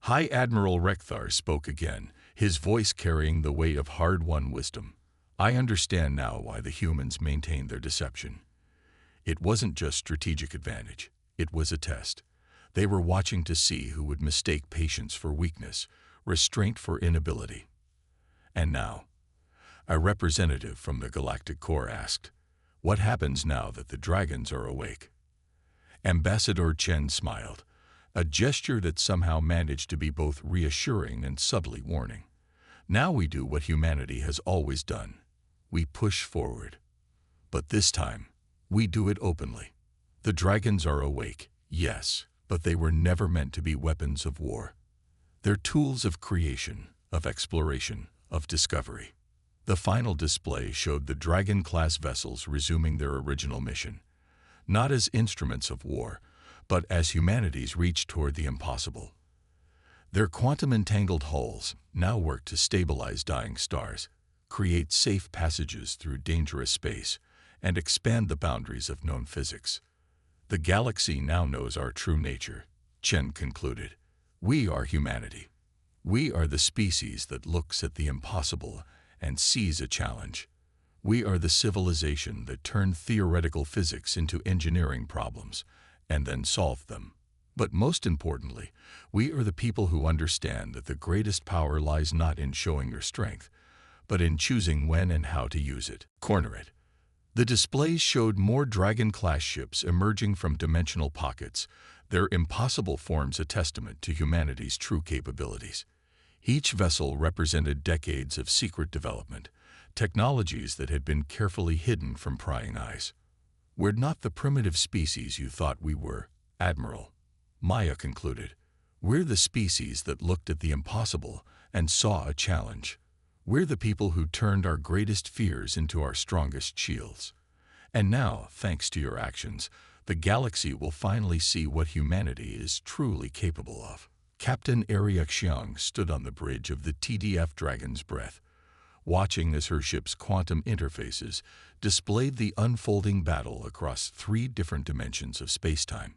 High Admiral Rekthar spoke again, his voice carrying the weight of hard-won wisdom. I understand now why the humans maintained their deception. It wasn't just strategic advantage, it was a test. They were watching to see who would mistake patience for weakness, restraint for inability. And now, a representative from the Galactic Corps asked, "What happens now that the dragons are awake?" Ambassador Chen smiled, a gesture that somehow managed to be both reassuring and subtly warning. "Now we do what humanity has always done. We push forward. But this time, we do it openly. The dragons are awake, yes, but they were never meant to be weapons of war. They're tools of creation, of exploration, of discovery." The final display showed the Dragon-class vessels resuming their original mission, not as instruments of war, but as humanity's reach toward the impossible. Their quantum-entangled hulls now work to stabilize dying stars, create safe passages through dangerous space, and expand the boundaries of known physics. "The galaxy now knows our true nature," Chen concluded. "We are humanity. We are the species that looks at the impossible and sees a challenge. We are the civilization that turned theoretical physics into engineering problems and then solved them. But most importantly, we are the people who understand that the greatest power lies not in showing your strength, but in choosing when and how to use it." Corner it. The displays showed more Dragon-class ships emerging from dimensional pockets. Their impossible forms a testament to humanity's true capabilities. Each vessel represented decades of secret development, technologies that had been carefully hidden from prying eyes. "We're not the primitive species you thought we were, Admiral," Maya concluded. "We're the species that looked at the impossible and saw a challenge. We're the people who turned our greatest fears into our strongest shields. And now, thanks to your actions, the galaxy will finally see what humanity is truly capable of." Captain Ariak Xiang stood on the bridge of the TDF Dragon's Breath, watching as her ship's quantum interfaces displayed the unfolding battle across 3 different dimensions of spacetime.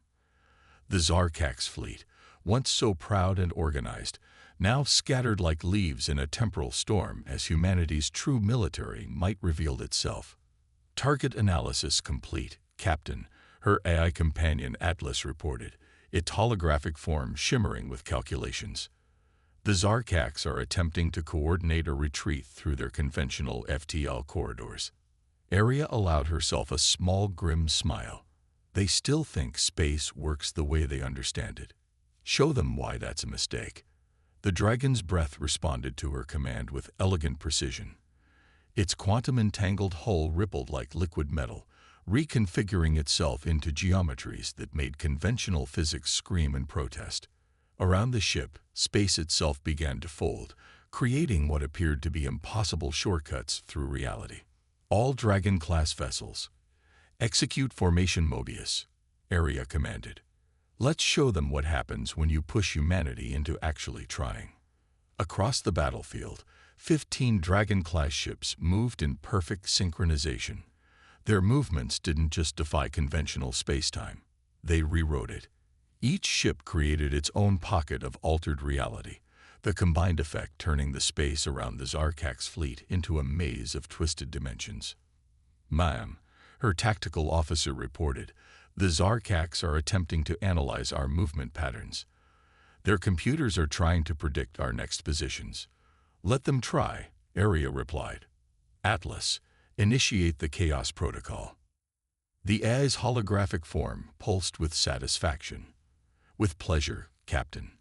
The Zarkax fleet, once so proud and organized, now scattered like leaves in a temporal storm as humanity's true military might revealed itself. "Target analysis complete, Captain," her AI companion Atlas reported, its holographic form shimmering with calculations. "The Zarkax are attempting to coordinate a retreat through their conventional FTL corridors." Arya allowed herself a small grim smile. "They still think space works the way they understand it. Show them why that's a mistake." The Dragon's Breath responded to her command with elegant precision. Its quantum-entangled hull rippled like liquid metal, reconfiguring itself into geometries that made conventional physics scream in protest. Around the ship, space itself began to fold, creating what appeared to be impossible shortcuts through reality. "All Dragon-class vessels, execute formation Mobius," Arya commanded. "Let's show them what happens when you push humanity into actually trying." Across the battlefield, 15 Dragon-class ships moved in perfect synchronization. Their movements didn't just defy conventional spacetime. They rewrote it. Each ship created its own pocket of altered reality, the combined effect turning the space around the Zarkax fleet into a maze of twisted dimensions. "Ma'am," her tactical officer reported, "the Zarkax are attempting to analyze our movement patterns. Their computers are trying to predict our next positions." "Let them try," Arya replied. "Atlas, initiate the Chaos Protocol." The AI's holographic form pulsed with satisfaction. "With pleasure, Captain."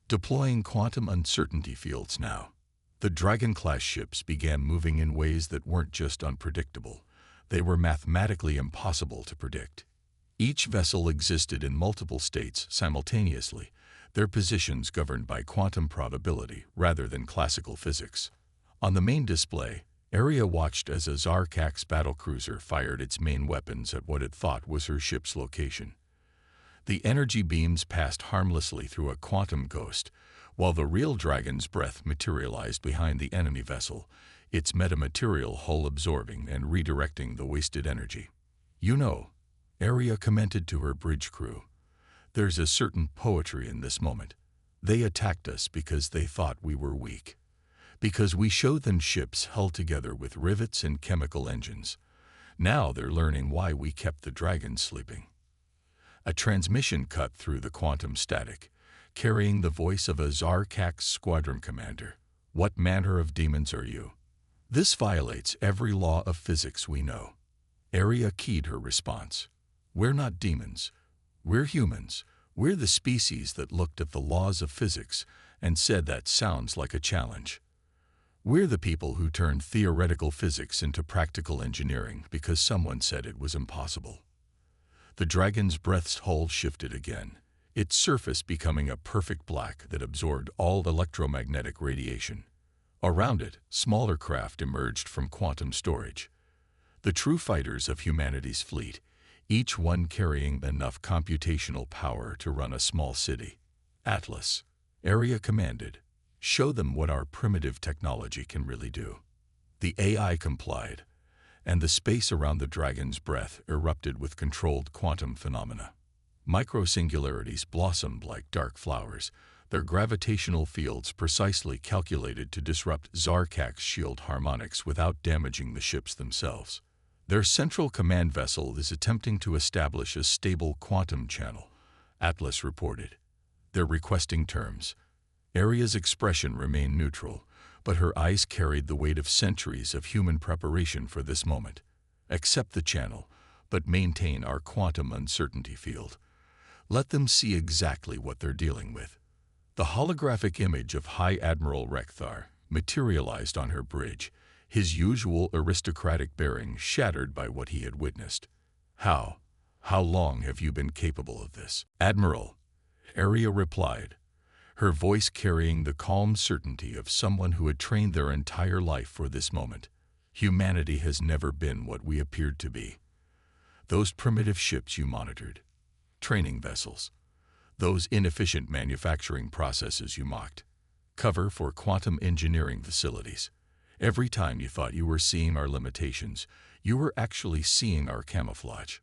Deploying quantum uncertainty fields now. The Dragon-class ships began moving in ways that weren't just unpredictable. They were mathematically impossible to predict. Each vessel existed in multiple states simultaneously, their positions governed by quantum probability rather than classical physics. On the main display, Arya watched as a Zarkax battlecruiser fired its main weapons at what it thought was her ship's location. The energy beams passed harmlessly through a quantum ghost, while the real Dragon's Breath materialized behind the enemy vessel, its metamaterial hull absorbing and redirecting the wasted energy. "You know," Arya commented to her bridge crew, "there's a certain poetry in this moment. They attacked us because they thought we were weak. Because we showed them ships held together with rivets and chemical engines. Now they're learning why we kept the dragons sleeping. A transmission cut through the quantum static, carrying the voice of a Zarkax squadron commander. What manner of demons are you? This violates every law of physics we know. Aria keyed her response. We're not demons. We're humans. We're the species that looked at the laws of physics and said that sounds like a challenge. We're the people who turned theoretical physics into practical engineering because someone said it was impossible. The dragon's breath's hull shifted again, its surface becoming a perfect black that absorbed all electromagnetic radiation. Around it, smaller craft emerged from quantum storage. The true fighters of humanity's fleet, each one carrying enough computational power to run a small city. Atlas, Aria commanded, show them what our primitive technology can really do. The AI complied, and the space around the dragon's breath erupted with controlled quantum phenomena. Microsingularities blossomed like dark flowers, their gravitational fields precisely calculated to disrupt Zarkax's shield harmonics without damaging the ships themselves. Their central command vessel is attempting to establish a stable quantum channel, Atlas reported. They're requesting terms. Aria's expression remained neutral, but her eyes carried the weight of centuries of human preparation for this moment. Accept the channel, but maintain our quantum uncertainty field. Let them see exactly what they're dealing with. The holographic image of High Admiral Rekthar materialized on her bridge, his usual aristocratic bearing shattered by what he had witnessed. How long have you been capable of this? Admiral, Aria replied, her voice carrying the calm certainty of someone who had trained their entire life for this moment. Humanity has never been what we appeared to be. Those primitive ships you monitored, training vessels, those inefficient manufacturing processes you mocked, cover for quantum engineering facilities. Every time you thought you were seeing our limitations, you were actually seeing our camouflage.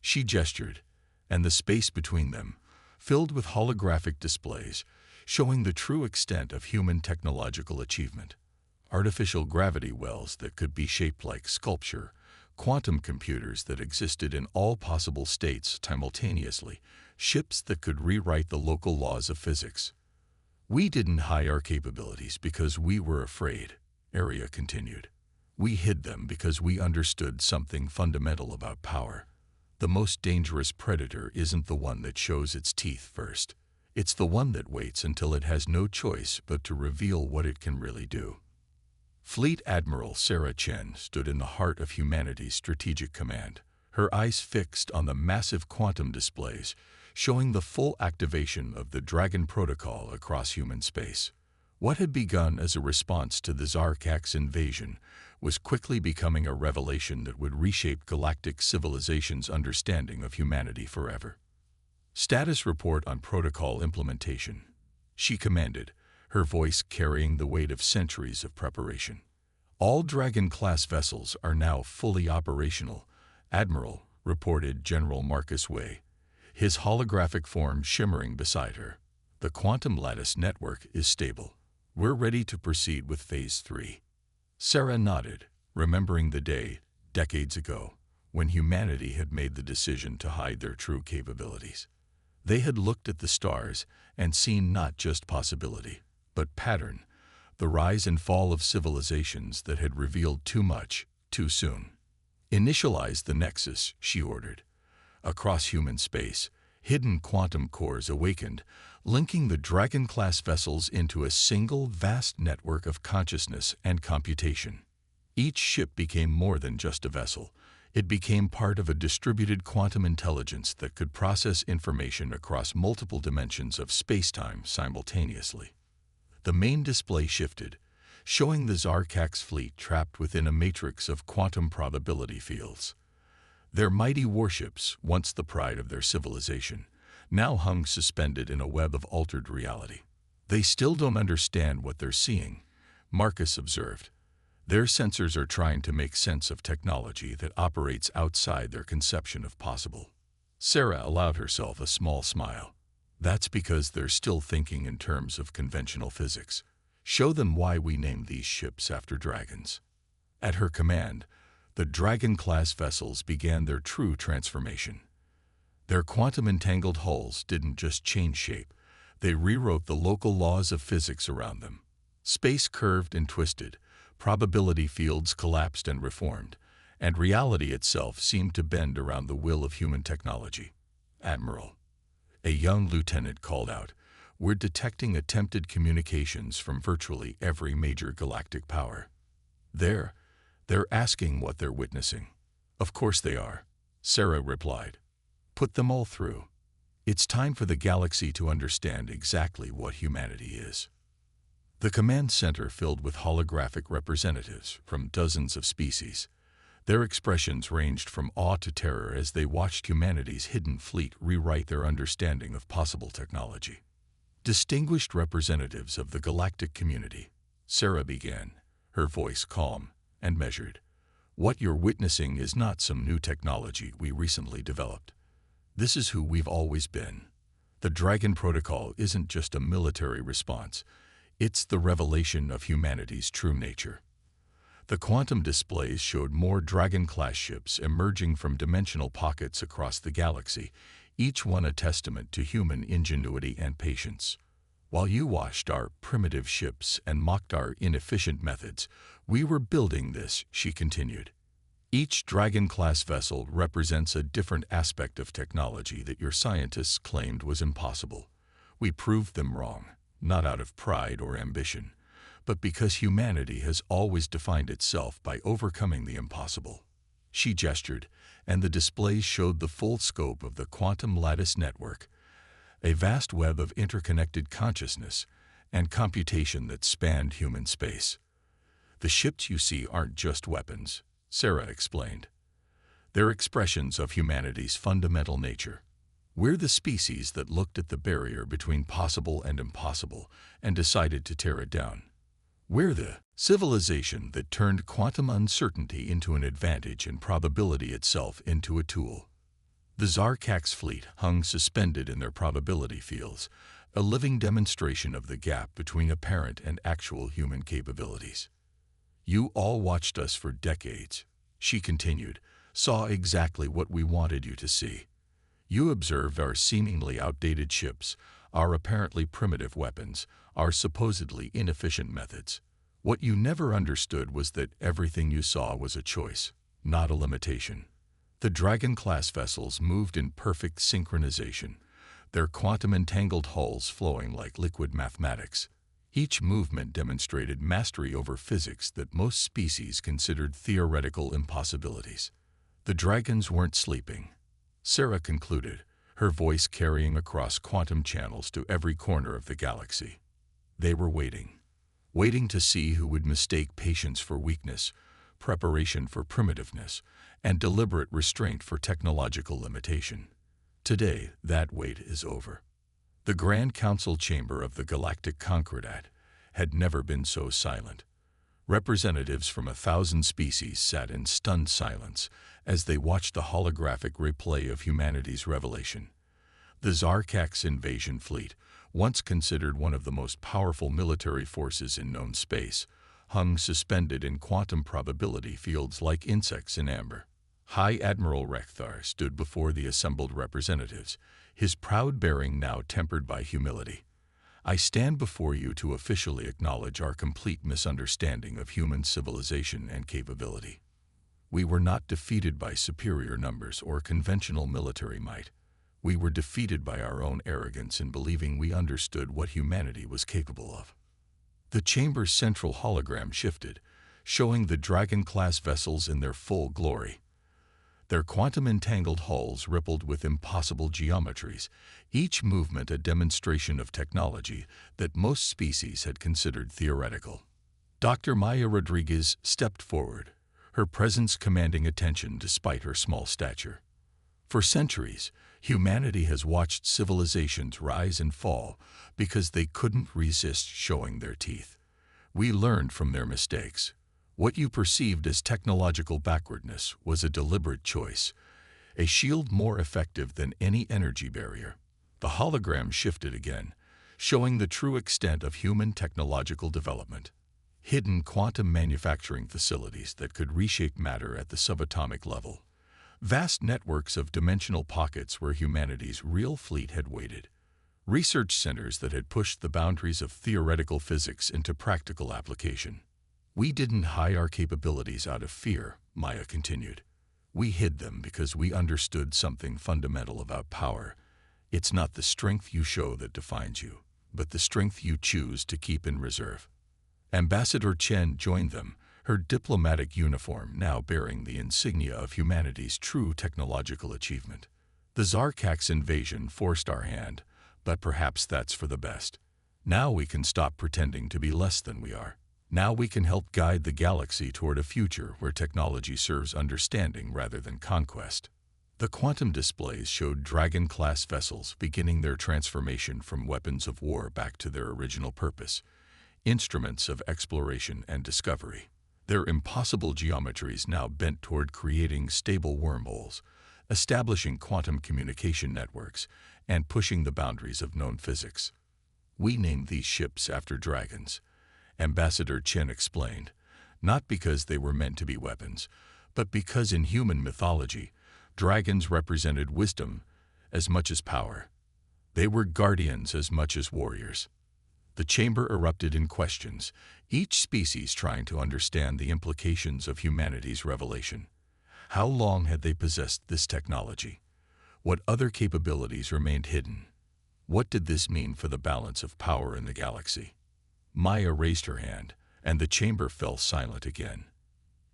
She gestured, and the space between them, filled with holographic displays, showing the true extent of human technological achievement. Artificial gravity wells that could be shaped like sculpture, quantum computers that existed in all possible states simultaneously, ships that could rewrite the local laws of physics. We didn't hide our capabilities because we were afraid, Aria continued. We hid them because we understood something fundamental about power. The most dangerous predator isn't the one that shows its teeth first. It's the one that waits until it has no choice but to reveal what it can really do. Fleet Admiral Sarah Chen stood in the heart of humanity's strategic command, her eyes fixed on the massive quantum displays, showing the full activation of the Dragon Protocol across human space. What had begun as a response to the Zarkax invasion was quickly becoming a revelation that would reshape galactic civilization's understanding of humanity forever. Status report on protocol implementation, she commanded, her voice carrying the weight of centuries of preparation. All Dragon-class vessels are now fully operational, Admiral, reported General Marcus Way, his holographic form shimmering beside her. The quantum lattice network is stable. We're ready to proceed with Phase 3. Sarah nodded, remembering the day, decades ago, when humanity had made the decision to hide their true capabilities. They had looked at the stars and seen not just possibility, but pattern, the rise and fall of civilizations that had revealed too much, too soon. Initialize the nexus, she ordered. Across human space, hidden quantum cores awakened, linking the Dragon-class vessels into a single vast network of consciousness and computation. Each ship became more than just a vessel. It became part of a distributed quantum intelligence that could process information across multiple dimensions of space-time simultaneously. The main display shifted, showing the Zarkax fleet trapped within a matrix of quantum probability fields. Their mighty warships, once the pride of their civilization, now hung suspended in a web of altered reality. They still don't understand what they're seeing, Marcus observed. Their sensors are trying to make sense of technology that operates outside their conception of possible. Sarah allowed herself a small smile. That's because they're still thinking in terms of conventional physics. Show them why we named these ships after dragons. At her command, the Dragon-class vessels began their true transformation. Their quantum-entangled hulls didn't just change shape, they rewrote the local laws of physics around them. Space curved and twisted, probability fields collapsed and reformed, and reality itself seemed to bend around the will of human technology. "Admiral," a young lieutenant called out, "we're detecting attempted communications from virtually every major galactic power." They're asking what they're witnessing." "Of course they are," Sarah replied. "Put them all through. It's time for the galaxy to understand exactly what humanity is." The command center filled with holographic representatives from dozens of species. Their expressions ranged from awe to terror as they watched humanity's hidden fleet rewrite their understanding of possible technology. "Distinguished representatives of the galactic community," Sarah began, her voice calm and measured, "what you're witnessing is not some new technology we recently developed. This is who we've always been. The Dragon Protocol isn't just a military response, it's the revelation of humanity's true nature." The quantum displays showed more Dragon-class ships emerging from dimensional pockets across the galaxy, each one a testament to human ingenuity and patience. "While you watched our primitive ships and mocked our inefficient methods, we were building this," she continued. "Each Dragon-class vessel represents a different aspect of technology that your scientists claimed was impossible. We proved them wrong, not out of pride or ambition, but because humanity has always defined itself by overcoming the impossible." She gestured, and the displays showed the full scope of the quantum lattice network, a vast web of interconnected consciousness and computation that spanned human space. "The ships you see aren't just weapons," Sarah explained. "They're expressions of humanity's fundamental nature. We're the species that looked at the barrier between possible and impossible and decided to tear it down. We're the civilization that turned quantum uncertainty into an advantage and probability itself into a tool." The Zarkak's fleet hung suspended in their probability fields, a living demonstration of the gap between apparent and actual human capabilities. "You all watched us for decades," she continued, "saw exactly what we wanted you to see. You observed our seemingly outdated ships, our apparently primitive weapons, our supposedly inefficient methods. What you never understood was that everything you saw was a choice, not a limitation." The Dragon-class vessels moved in perfect synchronization, their quantum-entangled hulls flowing like liquid mathematics. Each movement demonstrated mastery over physics that most species considered theoretical impossibilities. The dragons weren't sleeping, Sarah concluded, her voice carrying across quantum channels to every corner of the galaxy. They were waiting to see who would mistake patience for weakness, preparation for primitiveness, and deliberate restraint for technological limitation. Today, that wait is over. The Grand Council chamber of the Galactic Concordat had never been so silent. Representatives from 1,000 species sat in stunned silence as they watched the holographic replay of humanity's revelation. The Zarkak's invasion fleet, once considered one of the most powerful military forces in known space, hung suspended in quantum probability fields like insects in amber. High Admiral Rekthar stood before the assembled representatives, his proud bearing now tempered by humility. "I stand before you to officially acknowledge our complete misunderstanding of human civilization and capability. We were not defeated by superior numbers or conventional military might. We were defeated by our own arrogance in believing we understood what humanity was capable of." The chamber's central hologram shifted, showing the Dragon-class vessels in their full glory. Their quantum-entangled hulls rippled with impossible geometries, each movement a demonstration of technology that most species had considered theoretical. Dr. Maya Rodriguez stepped forward, her presence commanding attention despite her small stature. "For centuries, humanity has watched civilizations rise and fall because they couldn't resist showing their teeth. We learned from their mistakes. What you perceived as technological backwardness was a deliberate choice, a shield more effective than any energy barrier. The hologram shifted again, showing the true extent of human technological development. Hidden quantum manufacturing facilities that could reshape matter at the subatomic level. Vast networks of dimensional pockets where humanity's real fleet had waited. Research centers that had pushed the boundaries of theoretical physics into practical application. We didn't hide our capabilities out of fear, Maya continued. We hid them because we understood something fundamental about power. It's not the strength you show that defines you, but the strength you choose to keep in reserve. Ambassador Chen joined them, her diplomatic uniform now bearing the insignia of humanity's true technological achievement. The Zarkak's invasion forced our hand, but perhaps that's for the best. Now we can stop pretending to be less than we are. Now we can help guide the galaxy toward a future where technology serves understanding rather than conquest. The quantum displays showed Dragon-class vessels beginning their transformation from weapons of war back to their original purpose, instruments of exploration and discovery. Their impossible geometries now bent toward creating stable wormholes, establishing quantum communication networks, and pushing the boundaries of known physics. We named these ships after dragons, Ambassador Chen explained, not because they were meant to be weapons, but because in human mythology, dragons represented wisdom as much as power. They were guardians as much as warriors. The chamber erupted in questions, each species trying to understand the implications of humanity's revelation. How long had they possessed this technology? What other capabilities remained hidden? What did this mean for the balance of power in the galaxy? Maya raised her hand, and the chamber fell silent again.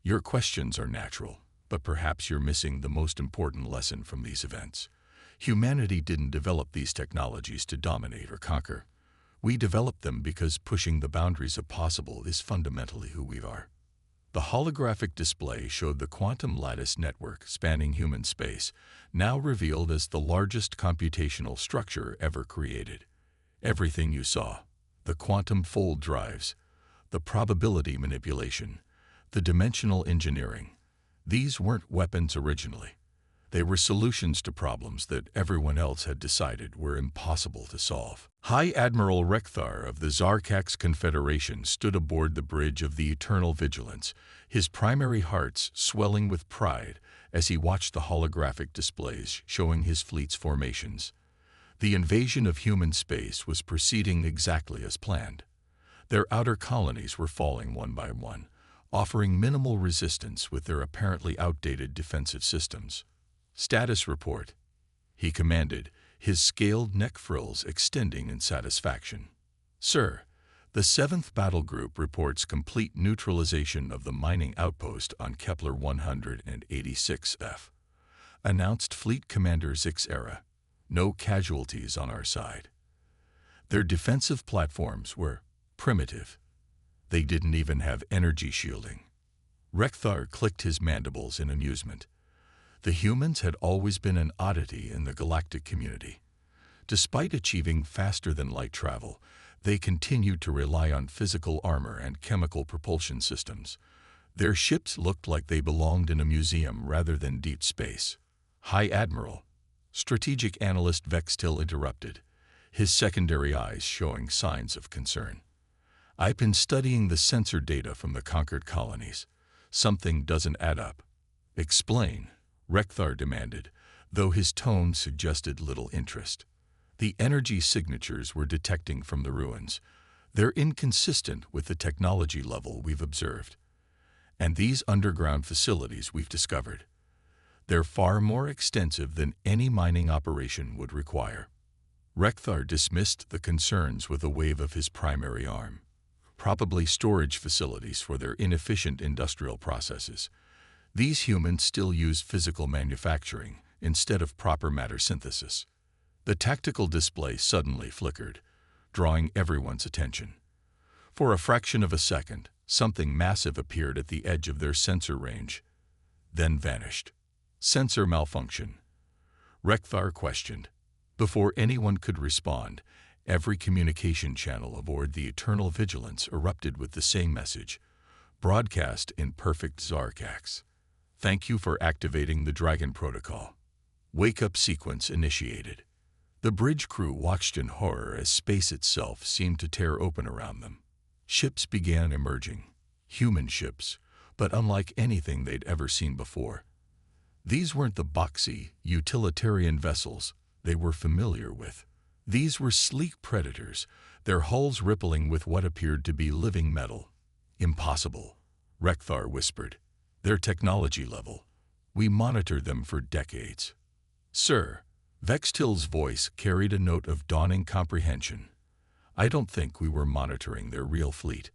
Your questions are natural, but perhaps you're missing the most important lesson from these events. Humanity didn't develop these technologies to dominate or conquer. We developed them because pushing the boundaries of possible is fundamentally who we are. The holographic display showed the quantum lattice network spanning human space, now revealed as the largest computational structure ever created. Everything you saw, the quantum fold drives, the probability manipulation, the dimensional engineering, these weren't weapons originally. They were solutions to problems that everyone else had decided were impossible to solve. High Admiral Rekthar of the Zarkak's Confederation stood aboard the bridge of the Eternal Vigilance, his primary hearts swelling with pride as he watched the holographic displays showing his fleet's formations. The invasion of human space was proceeding exactly as planned. Their outer colonies were falling one by one, offering minimal resistance with their apparently outdated defensive systems. Status report, he commanded, his scaled neck frills extending in satisfaction. Sir, the 7th Battle Group reports complete neutralization of the mining outpost on Kepler 186F. Announced Fleet Commander Zixera. No casualties on our side. Their defensive platforms were primitive. They didn't even have energy shielding. Rekthar clicked his mandibles in amusement. The humans had always been an oddity in the galactic community. Despite achieving faster-than-light travel, they continued to rely on physical armor and chemical propulsion systems. Their ships looked like they belonged in a museum rather than deep space. High Admiral, strategic analyst Vextil interrupted, his secondary eyes showing signs of concern. I've been studying the sensor data from the conquered colonies. Something doesn't add up. Explain, Rekthar demanded, though his tone suggested little interest. The energy signatures we're detecting from the ruins. They're inconsistent with the technology level we've observed. And these underground facilities we've discovered. They're far more extensive than any mining operation would require. Rekthar dismissed the concerns with a wave of his primary arm. Probably storage facilities for their inefficient industrial processes. These humans still use physical manufacturing instead of proper matter synthesis. The tactical display suddenly flickered, drawing everyone's attention. For a fraction of a second, something massive appeared at the edge of their sensor range, then vanished. Sensor malfunction, Rekthar questioned. Before anyone could respond, every communication channel aboard the Eternal Vigilance erupted with the same message, broadcast in perfect Zarkaks. Thank you for activating the Dragon Protocol. Wake-up sequence initiated. The bridge crew watched in horror as space itself seemed to tear open around them. Ships began emerging, human ships, but unlike anything they'd ever seen before. These weren't the boxy, utilitarian vessels they were familiar with. These were sleek predators, their hulls rippling with what appeared to be living metal. Impossible, Rekthar whispered. Their technology level. We monitored them for decades. Sir, Vextil's voice carried a note of dawning comprehension. I don't think we were monitoring their real fleet.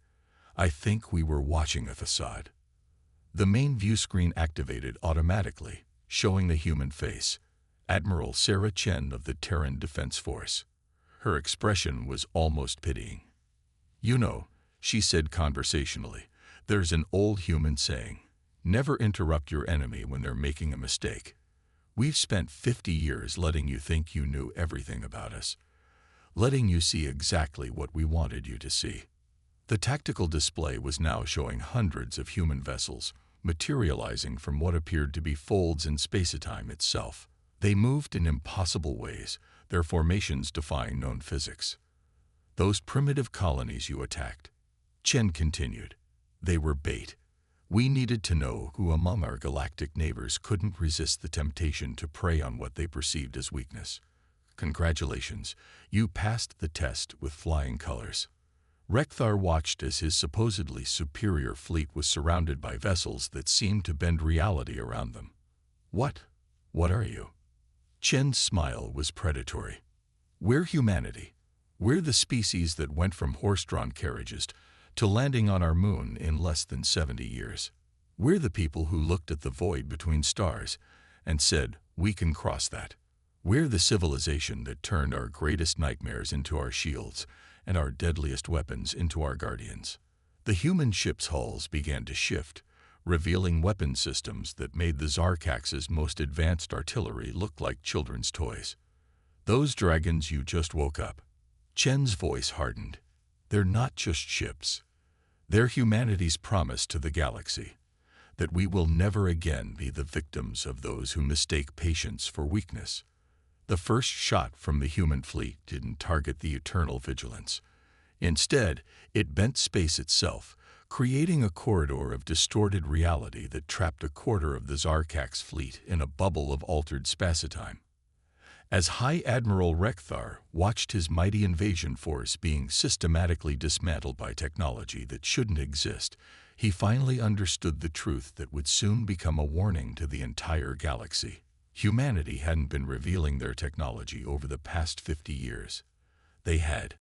I think we were watching a facade. The main view screen activated automatically, showing the human face. Admiral Sarah Chen of the Terran Defense Force. Her expression was almost pitying. You know, she said conversationally, there's an old human saying, never interrupt your enemy when they're making a mistake. We've spent 50 years letting you think you knew everything about us, letting you see exactly what we wanted you to see. The tactical display was now showing hundreds of human vessels, materializing from what appeared to be folds in space-time itself. They moved in impossible ways, their formations defying known physics. Those primitive colonies you attacked, Chen continued, they were bait. We needed to know who among our galactic neighbors couldn't resist the temptation to prey on what they perceived as weakness. Congratulations, you passed the test with flying colors. Rekthar watched as his supposedly superior fleet was surrounded by vessels that seemed to bend reality around them. What are you? Chen's smile was predatory. We're humanity. We're the species that went from horse-drawn carriages to landing on our moon in less than 70 years. We're the people who looked at the void between stars and said, we can cross that. We're the civilization that turned our greatest nightmares into our shields and our deadliest weapons into our guardians. The human ships' hulls began to shift, revealing weapon systems that made the Zarkax's most advanced artillery look like children's toys. Those dragons you just woke up. Chen's voice hardened. They're not just ships. They're humanity's promise to the galaxy, that we will never again be the victims of those who mistake patience for weakness. The first shot from the human fleet didn't target the eternal vigilance. Instead, it bent space itself, creating a corridor of distorted reality that trapped a quarter of the Zarkax fleet in a bubble of altered spacitime. As High Admiral Rekthar watched his mighty invasion force being systematically dismantled by technology that shouldn't exist, he finally understood the truth that would soon become a warning to the entire galaxy. Humanity hadn't been revealing their technology over the past 50 years. They had